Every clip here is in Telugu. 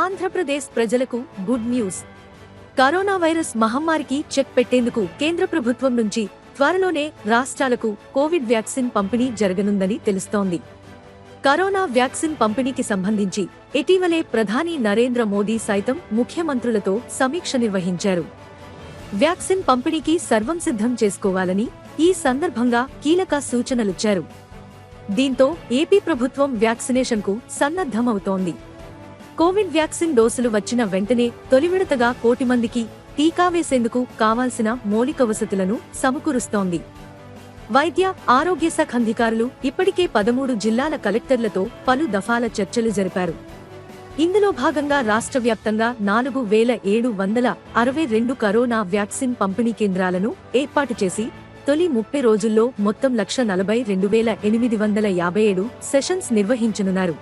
ఆంధ్రప్రదేశ్ ప్రజలకు good news. Corona virus మహమ్మారికి check పెట్టేందుకు కేంద్ర ప్రభుత్వం నుంచి త్వరలోనే రాష్ట్రాలకు కోవిడ్ వ్యాక్సిన్ పంపిణీ జరగనుందని తెలుస్తోంది. కరోనా వ్యాక్సిన్ పంపిణీకి సంబంధించి ఇటీవలే ప్రధాని నరేంద్ర మోదీ సైతం ముఖ్యమంత్రులతో సమీక్ష నిర్వహించారు. వ్యాక్సిన్ పంపిణీకి సర్వం సిద్ధం చేసుకోవాలని ఈ సందర్భంగా కీలక సూచనలిచ్చారు. దీంతో ఏపీ ప్రభుత్వం వ్యాక్సినేషన్కు సన్నద్ధమవుతోంది. కోవిడ్ వ్యాక్సిన్ డోసులు వచ్చిన వెంటనే తొలి విడతగా 1 కోటి మందికి టీకా వేసేందుకు కావాల్సిన మౌలిక వసతులను సమకూరుస్తోంది. వైద్య ఆరోగ్య శాఖ అధికారులు ఇప్పటికే 13 జిల్లాల కలెక్టర్లతో పలు దఫాల చర్చలు జరిపారు. ఇందులో భాగంగా రాష్ట్ర వ్యాప్తంగా 4762 కరోనా వ్యాక్సిన్ పంపిణీ కేంద్రాలను ఏర్పాటు చేసి తొలి 30 రోజుల్లో మొత్తం 1,42,857 సెషన్స్ నిర్వహించనున్నారు.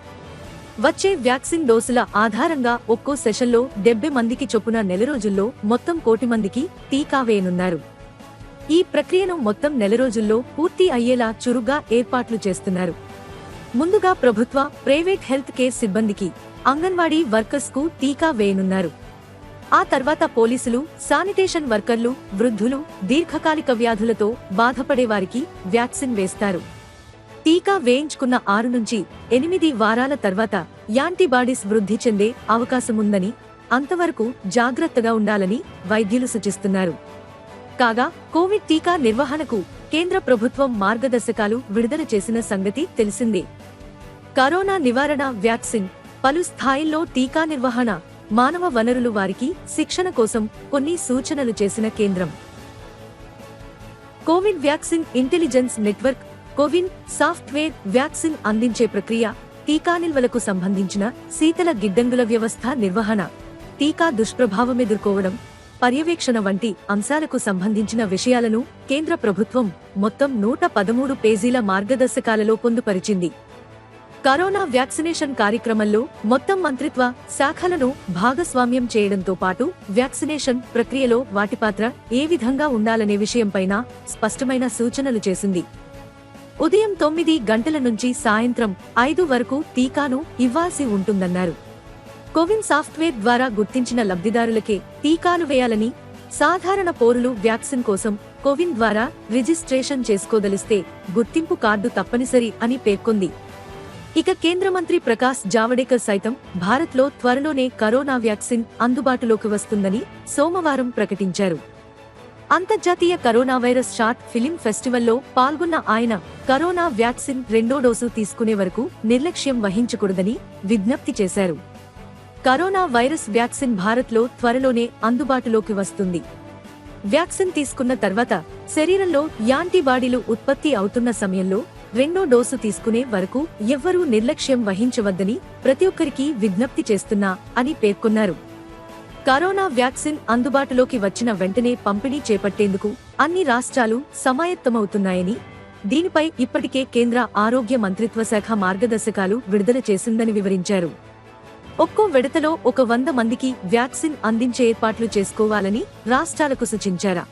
వచ్చే వ్యాక్సిన్ డోసుల ఆధారంగా ఒక్కో సెషన్లో 70 మందికి చొప్పున నెల రోజుల్లో మొత్తం 1 కోటి మందికి టీకా వేయనున్నారు. ఈ ప్రక్రియను మొత్తం నెల రోజుల్లో పూర్తి అయ్యేలా చురుగ్గా ఏర్పాట్లు చేస్తున్నారు. ముందుగా ప్రభుత్వ, ప్రైవేట్ హెల్త్ కేర్ సిబ్బందికి, అంగన్వాడీ వర్కర్స్ కు టీకా వేయనున్నారు. ఆ తర్వాత పోలీసులు, శానిటేషన్ వర్కర్లు, వృద్ధులు, దీర్ఘకాలిక వ్యాధులతో బాధపడేవారికి వ్యాక్సిన్ వేస్తారు. టీకా వేయించుకున్న 6 నుంచి 8 వారాల తర్వాత యాంటీబాడీస్ వృద్ధి చెందే అవకాశముందని, అంతవరకు జాగ్రత్తగా ఉండాలని వైద్యులు సూచిస్తున్నారు. కాగా కోవిడ్ టీకా నిర్వహణకు కేంద్ర ప్రభుత్వం మార్గదర్శకాలు విడుదల చేసిన సంగతి తెలిసిందే. కరోనా నివారణ వ్యాక్సిన్, పలు స్థాయిల్లో టీకా నిర్వహణ, మానవ వనరులు వారికి శిక్షణ కోసం కొన్ని సూచనలు చేసిన కేంద్రం Covid vaccine intelligence network CoWIN software vaccine అందించే ప్రక్రియ, టీకా నిల్వలకు సంబంధించిన శీతల గిడ్డంగుల వ్యవస్థ నిర్వహణ, టీకా దుష్ప్రభావమెదుర్కోవడం, పర్యవేక్షణ వంటి అంశాలకు సంబంధించిన విషయాలను కేంద్ర ప్రభుత్వం మొత్తం 113 పేజీల మార్గదర్శకాలలో పొందుపరిచింది. కరోనా వ్యాక్సినేషన్ కార్యక్రమంలో మొత్తం మంత్రిత్వ శాఖలను భాగస్వామ్యం చేయడంతో పాటు వ్యాక్సినేషన్ ప్రక్రియలో వాటి పాత్ర ఏ విధంగా ఉండాలనే విషయంపైన స్పష్టమైన సూచనలు చేసింది. ఉదయం 9 గంటల నుంచి సాయంత్రం 5 వరకు టీకాను ఇవ్వాల్సి ఉంటుందన్నారు. కోవిన్ సాఫ్ట్వేర్ ద్వారా గుర్తించిన లబ్ధిదారులకే టీకాలు వేయాలని, సాధారణ పౌరులు వ్యాక్సిన్ కోసం కోవిన్ ద్వారా రిజిస్ట్రేషన్ చేసుకోదలిస్తే గుర్తింపు కార్డు తప్పనిసరి అని పేర్కొంది. ఇక కేంద్ర మంత్రి ప్రకాశ్ జావడేకర్ సైతం భారత్లో త్వరలోనే కరోనా వ్యాక్సిన్ అందుబాటులోకి వస్తుందని సోమవారం ప్రకటించారు. అంతర్జాతీయ కరోనా వైరస్ షార్ట్ ఫిలిం ఫెస్టివల్లో పాల్గొన్న ఆయన కరోనా వ్యాక్సిన్ 2వ డోసు తీసుకునే వరకు నిర్లక్ష్యం వహించకూడదని విజ్ఞప్తి చేశారు. కరోనా వైరస్ వ్యాక్సిన్ భారత్లో త్వరలోనే అందుబాటులోకి వస్తుంది. వ్యాక్సిన్ తీసుకున్న తర్వాత శరీరంలో యాంటీబాడీలు ఉత్పత్తి అవుతున్న సమయంలో 2వ డోసు తీసుకునే వరకు ఎవ్వరూ నిర్లక్ష్యం వహించవద్దని ప్రతి ఒక్కరికి విజ్ఞప్తి చేస్తున్నా అని పేర్కొన్నారు. కరోనా వ్యాక్సిన్ అందుబాటులోకి వచ్చిన వెంటనే పంపిణీ చేపట్టేందుకు అన్ని రాష్ట్రాలు సమాయత్తమవుతున్నాయని, దీనిపై ఇప్పటికే కేంద్ర ఆరోగ్య మంత్రిత్వ శాఖ మార్గదర్శకాలు విడుదల చేసిందని వివరించారు. ఒక్కో విడతలో 100 మందికి వ్యాక్సిన్ అందించే ఏర్పాట్లు చేసుకోవాలని రాష్ట్రాలకు సూచించారు.